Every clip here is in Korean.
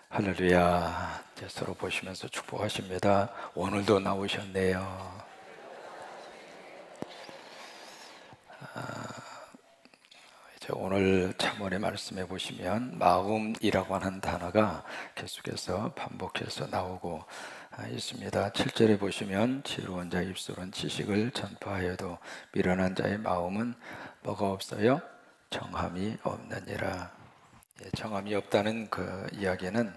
할렐루야. 이제 서로 보시면서 축복하십니다. 오늘도 나오셨네요. 이제 오늘 잠언의 말씀해 보시면 마음이라고 하는 단어가 계속해서 반복해서 나오고 있습니다. 7절에 보시면 지혜로운 자의 입술은 지식을 전파하여도 미련한 자의 마음은 뭐가 없어요? 정함이 없느니라. 정함이 없다는 그 이야기는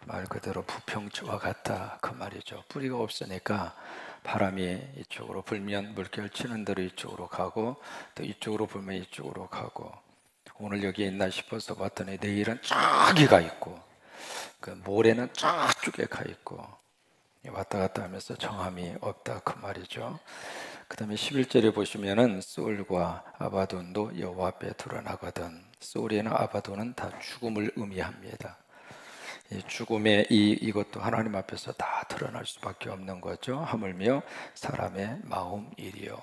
말 그대로 부평지와 같다 그 말이죠. 뿌리가 없으니까 바람이 이쪽으로 불면 물결 치는 대로 이쪽으로 가고 또 이쪽으로 불면 이쪽으로 가고, 오늘 여기 있나 싶어서 봤더니 내일은 저기가 있고 그 모레는 저쪽에 가 있고 왔다 갔다 하면서 정함이 없다 그 말이죠. 그 다음에 11절에 보시면은 소울과 아바돈도 여호와 앞에 드러나거든. 소울이나 아바돈은 다 죽음을 의미합니다. 이 죽음의 이것도 하나님 앞에서 다 드러날 수밖에 없는 거죠. 하물며 사람의 마음이리요.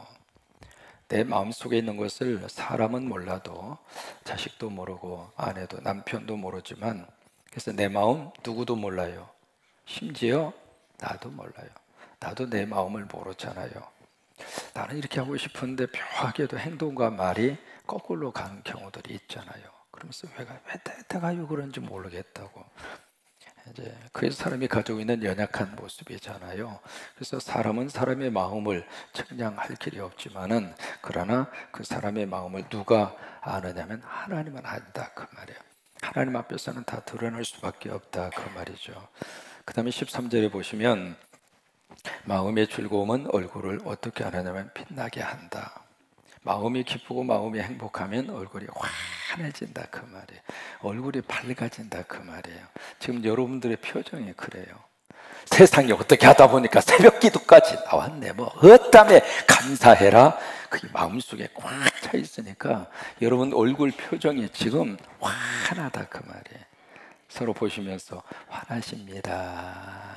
내 마음속에 있는 것을 사람은 몰라도, 자식도 모르고 아내도 남편도 모르지만, 그래서 내 마음 누구도 몰라요. 심지어 나도 몰라요. 나도 내 마음을 모르잖아요. 나는 이렇게 하고 싶은데 묘하게도 행동과 말이 거꾸로 가는 경우들이 있잖아요. 그러면서 왜 내가 왜 그런지 모르겠다고. 이제 그 사람이 가지고 있는 연약한 모습이잖아요. 그래서 사람은 사람의 마음을 측량할 길이 없지만은, 그러나 그 사람의 마음을 누가 아느냐면 하나님은 안다 그 말이에요. 하나님 앞에서는 다 드러날 수밖에 없다 그 말이죠. 그 다음에 13절에 보시면 마음의 즐거움은 얼굴을 어떻게 하느냐면 빛나게 한다. 마음이 기쁘고 마음이 행복하면 얼굴이 환해진다 그 말이에요. 얼굴이 밝아진다 그 말이에요. 지금 여러분들의 표정이 그래요. 세상이 어떻게 하다 보니까 새벽 기도까지 나왔네, 뭐 어땀에 감사해라, 그게 마음속에 꽉 차 있으니까 여러분 얼굴 표정이 지금 환하다 그 말이에요. 서로 보시면서 환하십니다.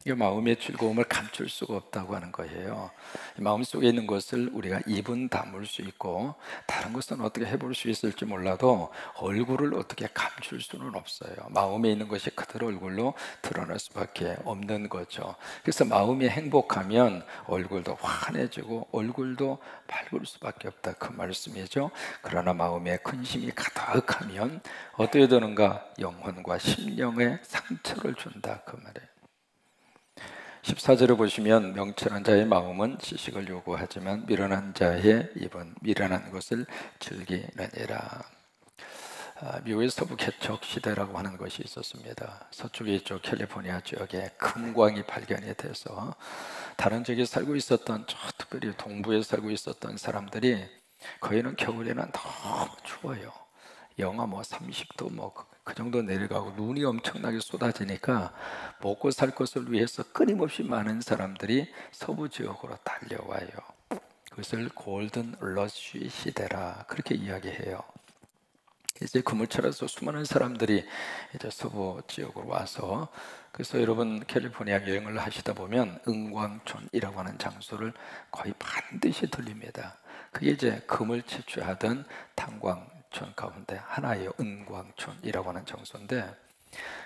이 마음의 즐거움을 감출 수가 없다고 하는 거예요. 마음속에 있는 것을 우리가 입은 다물 수 있고 다른 것은 어떻게 해볼 수 있을지 몰라도 얼굴을 어떻게 감출 수는 없어요. 마음에 있는 것이 그대로 얼굴로 드러날 수밖에 없는 거죠. 그래서 마음이 행복하면 얼굴도 환해지고 얼굴도 밝을 수밖에 없다 그 말씀이죠. 그러나 마음에 근심이 가득하면 어떻게 되는가? 영혼과 심령에 상처를 준다 그 말이에요. 14절을 보시면 명철한 자의 마음은 지식을 요구하지만 미련한 자의 입은 미련한 것을 즐기느니라. 미국의 서부 개척 시대라고 하는 것이 있었습니다. 서쪽에 있죠. 캘리포니아 지역에 금광이 발견이 돼서 다른 지역에 살고 있었던, 특별히 동부에 살고 있었던 사람들이 거기는 겨울에는 너무 추워요. 영하 30도 그 정도 내려가고 눈이 엄청나게 쏟아지니까 먹고 살 것을 위해서 끊임없이 많은 사람들이 서부 지역으로 달려와요. 그것을 골든 러쉬 시대라 그렇게 이야기해요. 이제 그물처럼 수많은 사람들이 이제 서부 지역으로 와서, 그래서 여러분 캘리포니아 여행을 하시다 보면 은광촌이라고 하는 장소를 거의 반드시 들립니다. 그게 이제 금을 채취하던 탄광촌 가운데 하나예요. 은광촌이라고 하는 장소인데,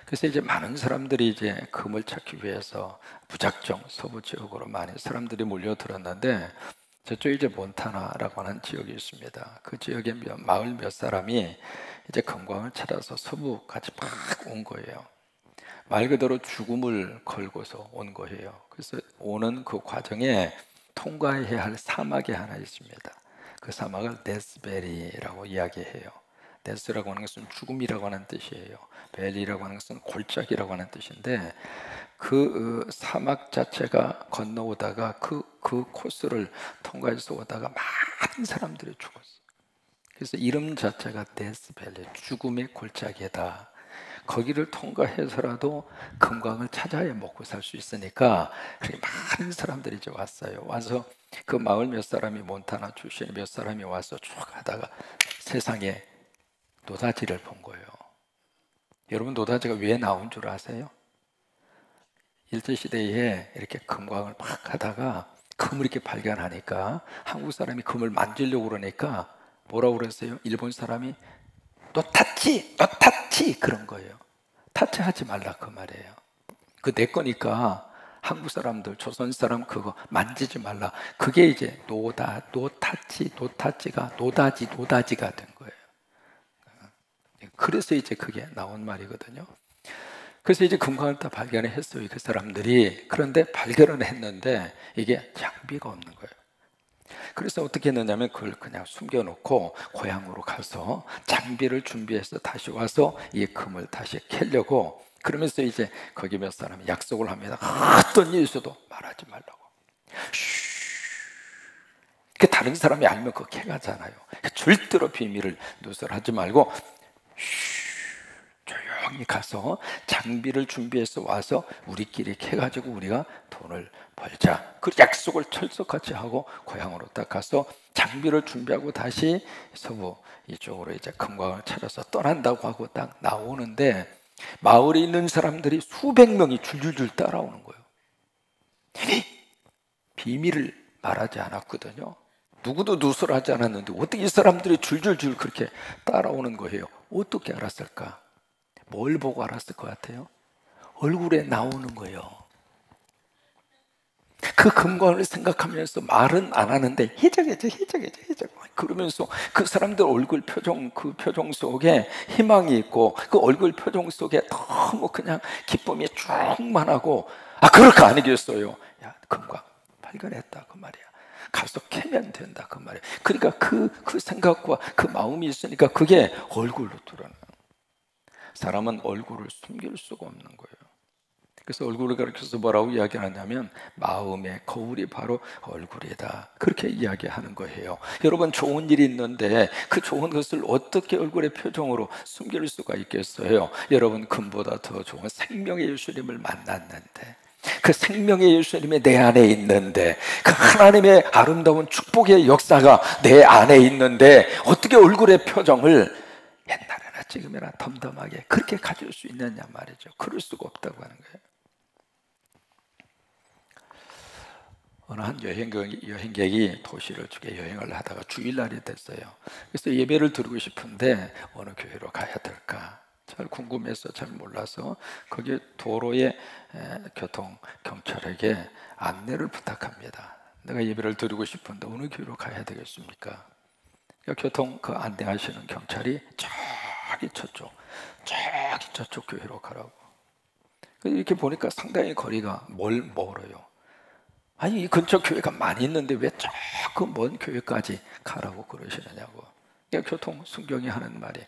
그래서 이제 많은 사람들이 이제 금을 찾기 위해서 무작정 서부 지역으로 많은 사람들이 몰려들었는데, 저쪽에 이제 몬타나라고 하는 지역이 있습니다. 그 지역에 마을 몇 사람이 이제 금광을 찾아서 서부까지 막 온 거예요. 말 그대로 죽음을 걸고서 온 거예요. 그래서 오는 그 과정에 통과해야 할 사막이 하나 있습니다. 그 사막을 데스베리라고 이야기해요. 데스라고 하는 것은 죽음이라고 하는 뜻이에요. 벨리라고 하는 것은 골짜기라고 하는 뜻인데, 그 사막 자체가 건너오다가 그 코스를 통과해서 오다가 많은 사람들이 죽었어요. 그래서 이름 자체가 데스밸리, 죽음의 골짜기다. 거기를 통과해서라도 금광을 찾아야 먹고 살 수 있으니까 그렇게 많은 사람들이 이제 왔어요. 와서 그 마을 몇 사람이, 몬타나 출신 몇 사람이 와서 쭉 하다가 세상에 노다지를 본 거예요. 여러분, 노다지가 왜 나온 줄 아세요? 일제시대에 이렇게 금광을 막 하다가 금을 이렇게 발견하니까 한국 사람이 금을 만지려고 그러니까 뭐라고 그랬어요? 일본 사람이 너 탔지? 너 탔지? 그런 거예요. 타치하지 말라 그 말이에요. 그 내 거니까 한국 사람들, 조선 사람 그거 만지지 말라. 그게 이제 노타치가 노다지가 된 거예요. 그래서 이제 그게 나온 말이거든요. 그래서 이제 금광을 다 발견을 했어요, 그 사람들이. 그런데 발견을 했는데 이게 장비가 없는 거예요. 그래서 어떻게 했느냐면 그걸 그냥 숨겨놓고 고향으로 가서 장비를 준비해서 다시 와서 이 금을 다시 캐려고, 그러면서 이제 거기 몇 사람이 약속을 합니다. 어떤 일이 있어도 말하지 말라고. 그 다른 사람이 알면 그거 캐가잖아요. 절대로 비밀을 누설하지 말고 조용히 가서 장비를 준비해서 와서 우리끼리 캐가지고 우리가 돈을 벌자. 그 약속을 철석같이 하고 고향으로 딱 가서 장비를 준비하고 다시 서부 이쪽으로 이제 금광을 찾아서 떠난다고 하고 딱 나오는데, 마을에 있는 사람들이 수백 명이 줄줄줄 따라오는 거예요. 비밀을 말하지 않았거든요. 누구도 누설하지 않았는데 어떻게 이 사람들이 줄줄줄 그렇게 따라오는 거예요? 어떻게 알았을까? 뭘 보고 알았을 것 같아요? 얼굴에 나오는 거예요. 그 금광을 생각하면서 말은 안 하는데 해적해져 그러면서 그 사람들 얼굴 표정, 그 표정 속에 희망이 있고 그 얼굴 표정 속에 너무 그냥 기쁨이 충만하고, 그럴 거 아니겠어요? 야, 금광 발견했다 그 말이야. 가서 캐면 된다 그 말이야. 그러니까 그 생각과 그 마음이 있으니까 그게 얼굴로 드러나. 사람은 얼굴을 숨길 수가 없는 거예요. 그래서 얼굴을 가리켜서 뭐라고 이야기하냐면 마음의 거울이 바로 얼굴이다, 그렇게 이야기하는 거예요. 여러분, 좋은 일이 있는데 그 좋은 것을 어떻게 얼굴의 표정으로 숨길 수가 있겠어요? 여러분, 금보다 더 좋은 생명의 예수님을 만났는데, 그 생명의 예수님이 내 안에 있는데, 그 하나님의 아름다운 축복의 역사가 내 안에 있는데 어떻게 얼굴의 표정을 옛날에나 지금이나 덤덤하게 그렇게 가질 수 있느냐 말이죠. 그럴 수가 없다고 하는 거예요. 어느 한 여행객이 도시를 주게 여행을 하다가 주일날이 됐어요. 그래서 예배를 드리고 싶은데 어느 교회로 가야 될까 잘 궁금해서 잘 몰라서 거기 도로의 교통경찰에게 안내를 부탁합니다. 내가 예배를 드리고 싶은데 어느 교회로 가야 되겠습니까? 그러니까 교통 그 안내하시는 경찰이 저쪽 교회로 가라고. 이렇게 보니까 상당히 거리가 멀어요. 아니, 이 근처 교회가 많이 있는데 왜 조금 먼 교회까지 가라고 그러시느냐고. 그러니까 교통 순경이 하는 말이,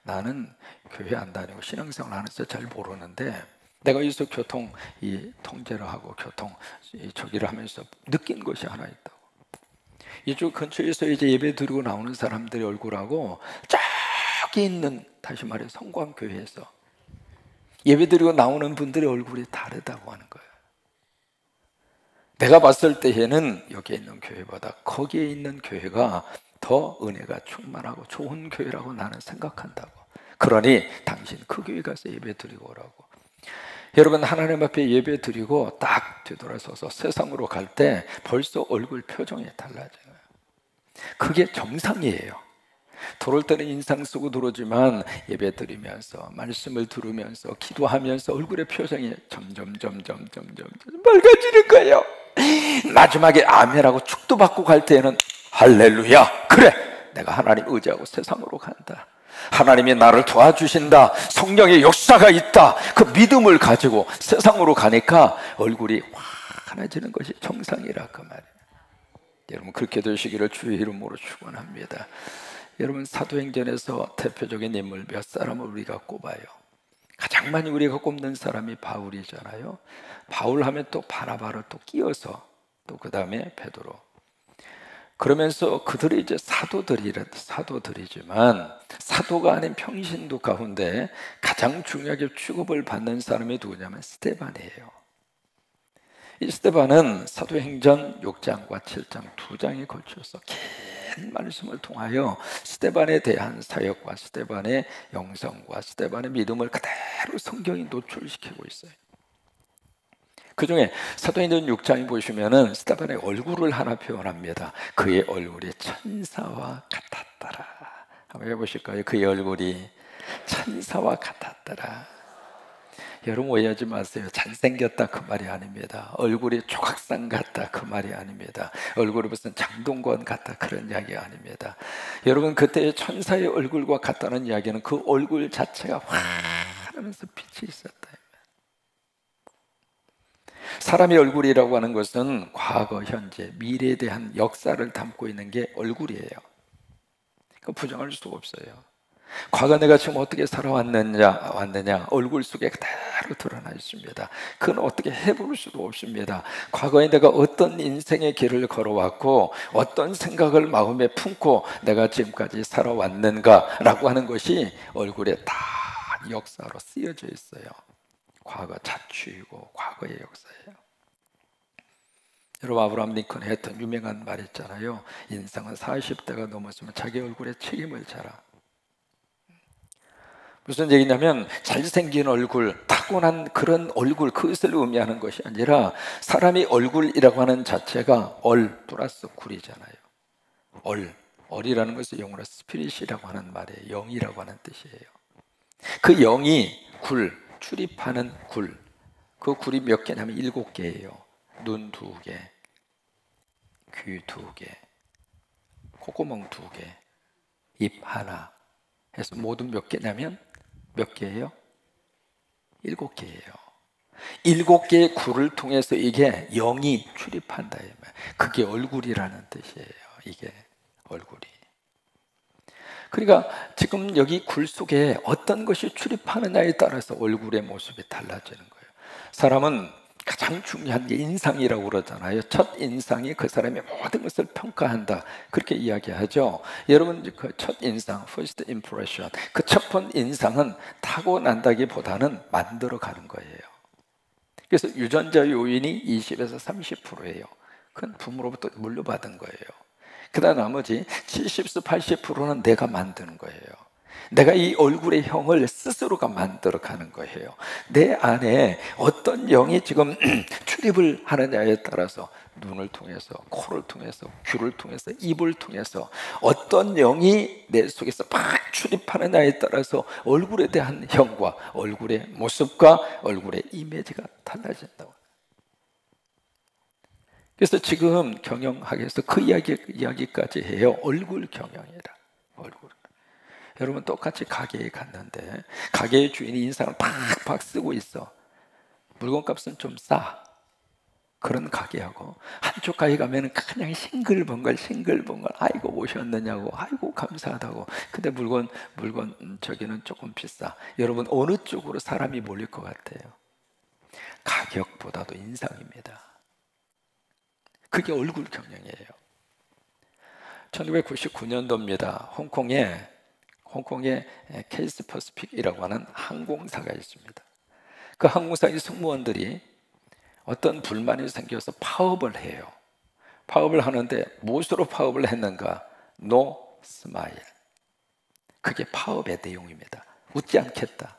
나는 교회 안 다니고 신앙생활 하면서 잘 모르는데 내가 여기서 교통 이 통제를 하고 교통 이 저기를 하면서 느낀 것이 하나 있다고. 이쪽 근처에서 이제 예배 드리고 나오는 사람들의 얼굴하고 저기 있는, 다시 말해 성광교회에서 예배 드리고 나오는 분들의 얼굴이 다르다고 하는 거예요. 내가 봤을 때에는 여기에 있는 교회보다 거기에 있는 교회가 더 은혜가 충만하고 좋은 교회라고 나는 생각한다고. 그러니 당신 그 교회 가서 예배 드리고 오라고. 여러분, 하나님 앞에 예배 드리고 딱 뒤돌아서서 세상으로 갈 때 벌써 얼굴 표정이 달라져요. 그게 정상이에요. 들어올 때는 인상 쓰고 들어오지만 예배 드리면서 말씀을 들으면서 기도하면서 얼굴의 표정이 점점 맑아지는 거예요. 마지막에 아멘하고 축도 받고 갈 때에는 할렐루야, 그래 내가 하나님 의지하고 세상으로 간다, 하나님이 나를 도와주신다, 성령의 역사가 있다, 그 믿음을 가지고 세상으로 가니까 얼굴이 환해지는 것이 정상이라 그 말이에요. 여러분, 그렇게 되시기를 주의 이름으로 축원합니다. 여러분, 사도행전에서 대표적인 인물 몇 사람을 우리가 꼽아요. 가장 많이 우리가 꼽는 사람이 바울이잖아요. 바울 하면 또 바나바를 또 끼워서 또 그 다음에 베드로. 그러면서 그들이 이제 사도들이지만 사도가 아닌 평신도 가운데 가장 중요하게 취급을 받는 사람이 누구냐면 스데반이에요. 이 스데반은 사도행전 6장과 7장 2장에 걸쳐서 긴 말씀을 통하여 스데반에 대한 사역과 스데반의 영성과 스데반의 믿음을 그대로 성경이 노출시키고 있어요. 그 중에 사도행전 6장에 보시면은 스데반의 얼굴을 하나 표현합니다. 그의 얼굴이 천사와 같았더라. 한번 해보실까요? 그의 얼굴이 천사와 같았더라. 여러분 오해하지 마세요. 잘생겼다 그 말이 아닙니다. 얼굴이 조각상 같다 그 말이 아닙니다. 얼굴이 무슨 장동건 같다 그런 이야기 아닙니다. 여러분 그때의 천사의 얼굴과 같다는 이야기는 그 얼굴 자체가 환하면서 빛이 있었다. 사람의 얼굴이라고 하는 것은 과거, 현재, 미래에 대한 역사를 담고 있는 게 얼굴이에요. 그 부정할 수가 없어요. 과거 내가 지금 어떻게 왔느냐 얼굴 속에 그대로 드러나 있습니다. 그건 어떻게 해볼 수도 없습니다. 과거에 내가 어떤 인생의 길을 걸어왔고 어떤 생각을 마음에 품고 내가 지금까지 살아왔는가라고 하는 것이 얼굴에 다 역사로 쓰여져 있어요. 과거 자취이고 과거의 역사예요. 여러분 아브라함 링컨이 했던 유명한 말 있잖아요. 인생은 40대가 넘었으면 자기 얼굴에 책임을 져라. 무슨 얘기냐면 잘생긴 얼굴, 타고난 그런 얼굴, 그것을 의미하는 것이 아니라 사람이 얼굴이라고 하는 자체가 얼 플러스 굴이잖아요. 얼이라는 것은 영어로 스피릿이라고 하는 말이에요. 영이라고 하는 뜻이에요. 그 영이 굴, 출입하는 굴, 그 굴이 몇 개냐면 7개예요. 눈 2개, 귀 2개, 콧구멍 2개, 입 하나 해서 모두 몇 개냐면 몇 개예요? 7개예요. 7개의 굴을 통해서 이게 영이 출입한다. 그게 얼굴이라는 뜻이에요. 이게 얼굴이. 그러니까 지금 여기 굴 속에 어떤 것이 출입하느냐에 따라서 얼굴의 모습이 달라지는 거예요. 사람은 가장 중요한 게 인상이라고 그러잖아요. 첫 인상이 그 사람의 모든 것을 평가한다 그렇게 이야기하죠. 여러분 그 첫 인상, first impression, 그 첫 번 인상은 타고난다기보다는 만들어가는 거예요. 그래서 유전자 요인이 20에서 30%예요. 그건 부모로부터 물려받은 거예요. 그다음 나머지 70에서 80%는 내가 만드는 거예요. 내가 이 얼굴의 형을 스스로가 만들어가는 거예요. 내 안에 어떤 영이 지금 출입을 하느냐에 따라서 눈을 통해서, 코를 통해서, 귀를 통해서, 입을 통해서 어떤 영이 내 속에서 막 출입하느냐에 따라서 얼굴에 대한 형과 얼굴의 모습과 얼굴의 이미지가 달라진다고. 그래서 지금 경영학에서 그 이야기까지 해요. 얼굴 경영이라. 얼굴. 여러분 똑같이 가게에 갔는데 가게의 주인이 인상을 팍팍 쓰고 있어. 물건값은 좀 싸. 그런 가게하고 한쪽 가게 가면 그냥 싱글벙글 아이고 오셨느냐고 아이고 감사하다고. 근데 물건 저기는 조금 비싸. 여러분 어느 쪽으로 사람이 몰릴 것 같아요? 가격보다도 인상입니다. 그게 얼굴 경영이에요. 1999년도입니다. 홍콩에 케이스 퍼시픽이라고 하는 항공사가 있습니다. 그 항공사의 승무원들이 어떤 불만이 생겨서 파업을 해요. 파업을 하는데 무엇으로 파업을 했는가? No smile. 그게 파업의 내용입니다. 웃지 않겠다.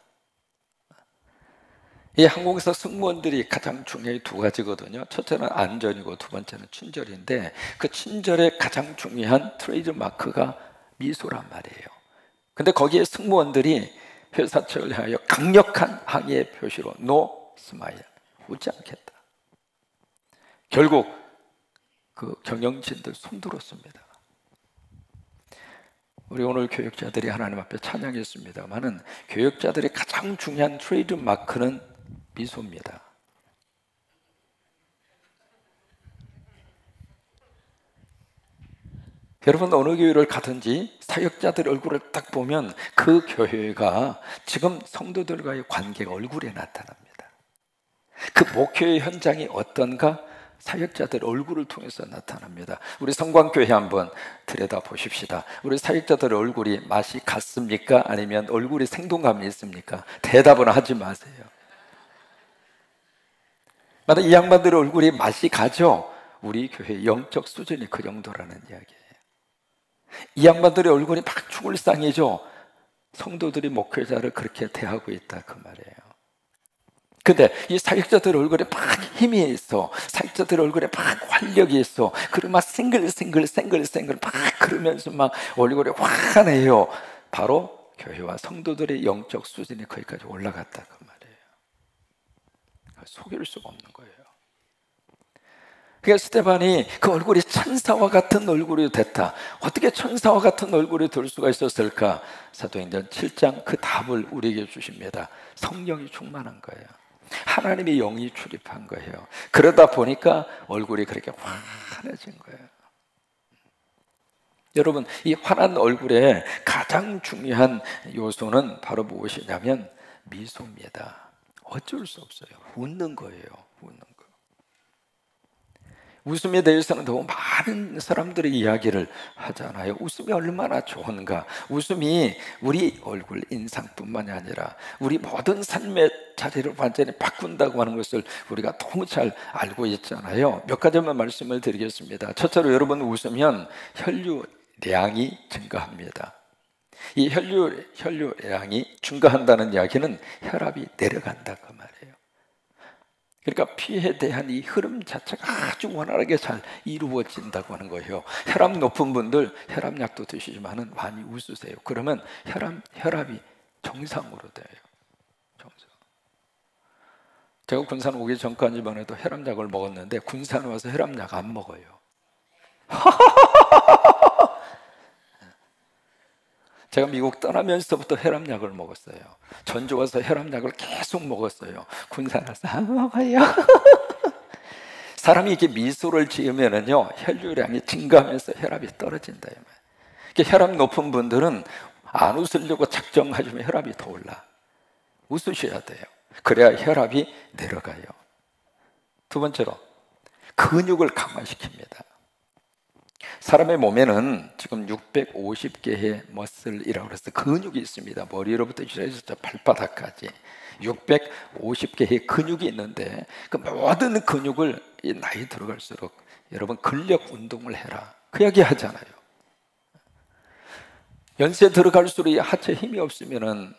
이 항공사 승무원들이 가장 중요한 2가지거든요. 첫째는 안전이고 두 번째는 친절인데 그 친절의 가장 중요한 트레이드 마크가 미소란 말이에요. 근데 거기에 승무원들이 회사 측을 향하여 강력한 항의의 표시로 No smile, 웃지 않겠다. 결국 그 경영진들 손들었습니다. 우리 오늘 교육자들이 하나님 앞에 찬양했습니다만은 교육자들의 가장 중요한 트레이드 마크는 미소입니다. 여러분 어느 교회를 가든지 사역자들 얼굴을 딱 보면 그 교회가 지금 성도들과의 관계가 얼굴에 나타납니다. 그 목회의 현장이 어떤가? 사역자들 얼굴을 통해서 나타납니다. 우리 성광교회 한번 들여다보십시다. 우리 사역자들 얼굴이 맛이 같습니까? 아니면 얼굴이 생동감이 있습니까? 대답은 하지 마세요. 만약 이 양반들의 얼굴이 맛이 가죠? 우리 교회 영적 수준이 그 정도라는 이야기예요. 이 양반들의 얼굴이 막 죽을 상이죠? 성도들이 목회자를 그렇게 대하고 있다 그 말이에요. 근데 이 사역자들 얼굴에 막 힘이 있어. 사역자들 얼굴에 막 활력이 있어. 그리고 막 싱글싱글 막 그러면서 막 얼굴이 환해요. 바로 교회와 성도들의 영적 수준이 거기까지 올라갔다 그 말이에요. 속일 수가 없는 거예요. 그러니까 스데반이 그 얼굴이 천사와 같은 얼굴이 됐다. 어떻게 천사와 같은 얼굴이 될 수가 있었을까? 사도행전 7장 그 답을 우리에게 주십니다. 성령이 충만한 거예요. 하나님의 영이 출입한 거예요. 그러다 보니까 얼굴이 그렇게 환해진 거예요. 여러분, 이 환한 얼굴에 가장 중요한 요소는 바로 무엇이냐면 미소입니다. 어쩔 수 없어요. 웃는 거예요. 웃는 거. 웃음에 대해서는 너무 많은 사람들이 이야기를 하잖아요. 웃음이 얼마나 좋은가. 웃음이 우리 얼굴 인상뿐만이 아니라 우리 모든 삶의 자리를 완전히 바꾼다고 하는 것을 우리가 너무 잘 알고 있잖아요. 몇 가지만 말씀을 드리겠습니다. 첫째로 여러분 웃으면 혈류량이 증가합니다. 이 혈류량이 증가한다는 이야기는 혈압이 내려간다 그 말이에요. 그러니까 피에 대한 이 흐름 자체가 아주 원활하게 잘 이루어진다고 하는 거예요. 혈압 높은 분들 혈압약도 드시지만은 많이 웃으세요. 그러면 혈압이 정상으로 돼요. 정상. 제가 군산 오기 전까지만 해도 혈압약을 먹었는데 군산 와서 혈압약 안 먹어요. 제가 미국 떠나면서부터 혈압약을 먹었어요. 전주 와서 혈압약을 계속 먹었어요. 군산 와서 안 먹어요. 사람이 이렇게 미소를 지으면은요, 혈류량이 증가하면서 혈압이 떨어진다. 그러니까 혈압 높은 분들은 안 웃으려고 작정하시면 혈압이 더 올라. 웃으셔야 돼요. 그래야 혈압이 내려가요. 두 번째로, 근육을 강화시킵니다. 사람의 몸에는 지금 650개의 머슬이라고 해서 근육이 있습니다. 머리로부터 시작해서 발바닥까지 650개의 근육이 있는데 그 모든 근육을 나이 들어갈수록 여러분 근력 운동을 해라 그 이야기 하잖아요. 연세 들어갈수록 이 하체 힘이 없으면은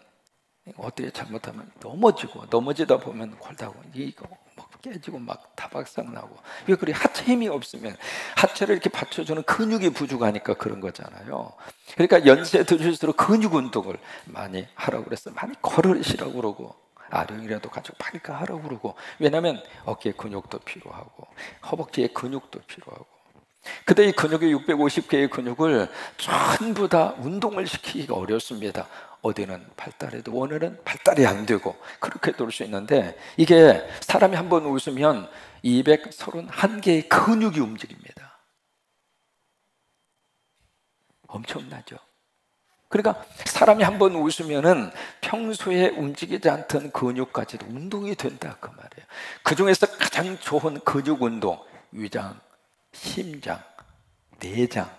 어떻게 잘못하면 넘어지다 보면 골다고 이거 막 깨지고 막 타박상 나고. 왜 그래? 하체 힘이 없으면 하체를 이렇게 받쳐주는 근육이 부족하니까 그런 거잖아요. 그러니까 연세 들수록 근육 운동을 많이 하라고 그랬어요. 많이 걸으시라고 그러고 아령이라도 가지고 많이 하라고 그러고. 왜냐하면 어깨 근육도 필요하고 허벅지에 근육도 필요하고. 근데 이 근육이 650개의 근육을 전부 다 운동을 시키기가 어렵습니다. 어디는 발달해도 어느는 발달이 안 되고 그렇게 될 수 있는데 이게 사람이 한 번 웃으면 231개의 근육이 움직입니다. 엄청나죠? 그러니까 사람이 한 번 웃으면은 평소에 움직이지 않던 근육까지도 운동이 된다 그 말이에요. 그 중에서 가장 좋은 근육 운동, 위장, 심장, 내장,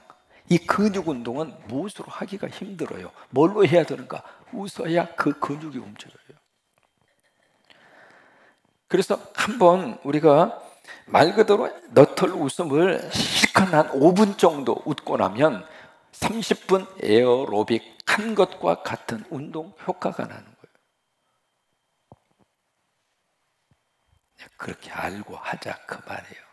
이 근육 운동은 무엇으로 하기가 힘들어요. 뭘로 해야 되는가? 웃어야 그 근육이 움직여요. 그래서 한번 우리가 말 그대로 너털 웃음을 실컷 한 5분 정도 웃고 나면 30분 에어로빅 한 것과 같은 운동 효과가 나는 거예요. 그렇게 알고 하자 그 말이에요.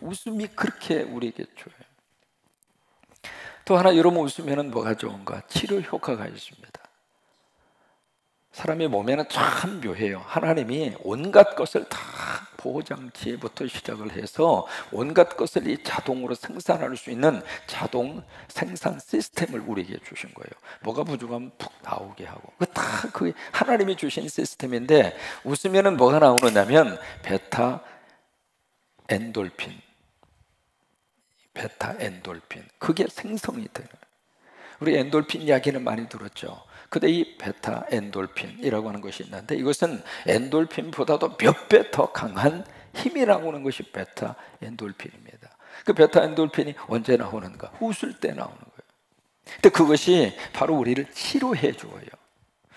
웃음이 그렇게 우리에게 줘요. 또 하나 여러분 웃으면 뭐가 좋은가? 치료 효과가 있습니다. 사람의 몸에는 참 묘해요. 하나님이 온갖 것을 다 보호장치부터 시작을 해서 온갖 것을 이 자동으로 생산할 수 있는 자동 생산 시스템을 우리에게 주신 거예요. 뭐가 부족하면 푹 나오게 하고. 그 하나님이 주신 시스템인데 웃으면 뭐가 나오느냐면 베타 엔돌핀, 그게 생성이 되는. 우리 엔돌핀 이야기는 많이 들었죠. 근데 이 베타 엔돌핀이라고 하는 것이 있는데 이것은 엔돌핀보다도 몇 배 더 강한 힘이라고 하는 것이 베타 엔돌핀입니다. 그 베타 엔돌핀이 언제 나오는가? 웃을 때 나오는 거예요. 근데 그것이 바로 우리를 치료해 줘요.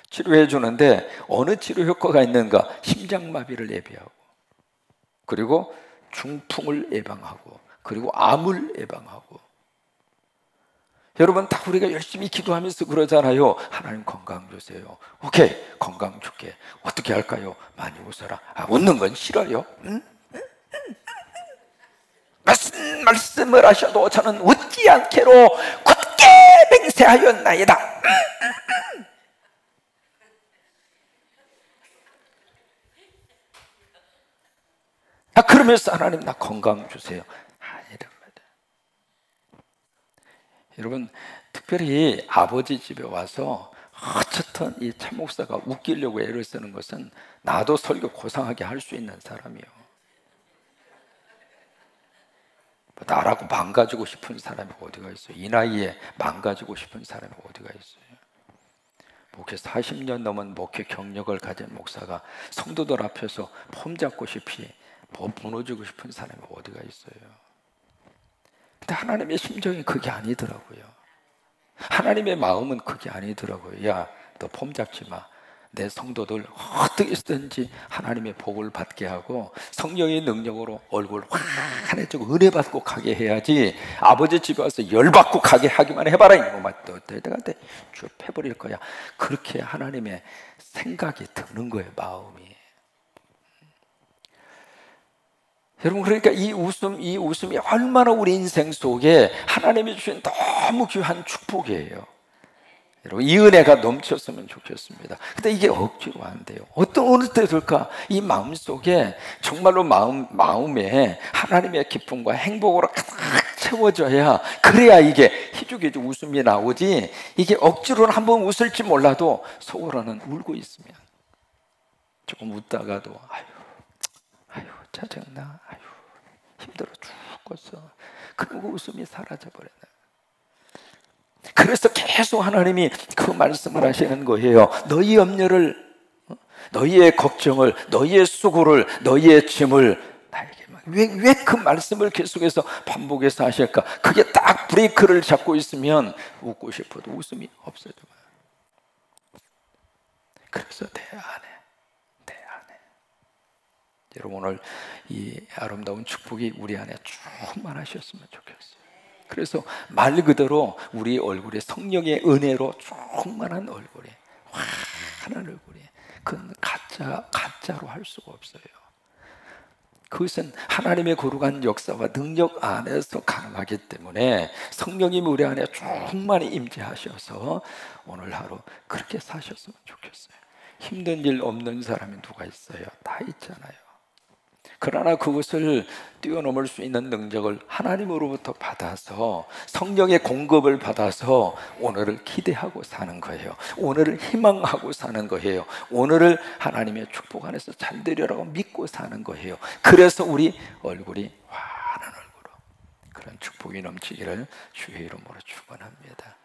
치료해 주는데 어느 치료 효과가 있는가? 심장마비를 예비하고, 그리고 중풍을 예방하고, 그리고 암을 예방하고. 여러분 다 우리가 열심히 기도하면서 그러잖아요. 하나님 건강 주세요. 오케이, 건강 줄게. 어떻게 할까요? 많이 웃어라. 웃는 건 싫어요. 응? 말씀을 하셔도 저는 웃지 않게로 굳게 잉태하였나이다. 그러면서 하나님 나 건강 주세요. 이런 말이에요. 여러분, 특별히 아버지 집에 와서 어쨌든 이 참목사가 웃기려고 애를 쓰는 것은 나도 설교 고상하게 할 수 있는 사람이요. 나라고 망가지고 싶은 사람이 어디가 있어요? 이 나이에 망가지고 싶은 사람이 어디가 있어요? 목회 40년 넘은 목회 경력을 가진 목사가 성도들 앞에서 폼 잡고 싶이 무너지고 싶은 사람이 어디가 있어요? 근데 하나님의 심정이 그게 아니더라고요. 하나님의 마음은 그게 아니더라고요. 야, 너 폼 잡지 마. 내 성도들 어떻게 쓰든지 하나님의 복을 받게 하고 성령의 능력으로 얼굴 환해지고 은혜 받고 가게 해야지, 아버지 집에 와서 열 받고 가게 하기만 해봐라 이놈아, 또 내가 쭉 패버릴 거야. 그렇게 하나님의 생각이 드는 거예요, 마음이. 여러분, 그러니까 이 웃음이 얼마나 우리 인생 속에 하나님이 주신 너무 귀한 축복이에요. 여러분, 이 은혜가 넘쳤으면 좋겠습니다. 근데 이게 억지로 안 돼요. 어느 때 될까? 이 마음 속에 정말로 마음에 하나님의 기쁨과 행복으로 가득 채워져야, 그래야 이게 희죽희죽 웃음이 나오지, 이게 억지로는 한번 웃을지 몰라도 속으로는 울고 있으면, 조금 웃다가도 아유 짜증나, 아유 힘들어 죽겠어, 그리고 웃음이 사라져버렸네. 그래서 계속 하나님이 그 말씀을 하시는 거예요. 너희 염려를, 너희의 걱정을, 너희의 수고를, 너희의 짐을 나에게 막. 왜 그 말씀을 계속해서 반복해서 하실까? 그게 딱 브레이크를 잡고 있으면 웃고 싶어도 웃음이 없어져요. 그래서 내 안에 여러분, 오늘 이 아름다운 축복이 우리 안에 충만하셨으면 좋겠어요. 그래서 말 그대로 우리 얼굴에 성령의 은혜로 충만한 얼굴에, 환한 얼굴에, 그건 가짜로 할 수가 없어요. 그것은 하나님의 거룩한 역사와 능력 안에서 가능하기 때문에 성령이 우리 안에 충만히 임재하셔서 오늘 하루 그렇게 사셨으면 좋겠어요. 힘든 일 없는 사람이 누가 있어요? 다 있잖아요. 그러나 그것을 뛰어넘을 수 있는 능력을 하나님으로부터 받아서, 성령의 공급을 받아서 오늘을 기대하고 사는 거예요. 오늘을 희망하고 사는 거예요. 오늘을 하나님의 축복 안에서 잘 되리라고 믿고 사는 거예요. 그래서 우리 얼굴이 환한 얼굴로, 그런 축복이 넘치기를 주의 이름으로 축원합니다.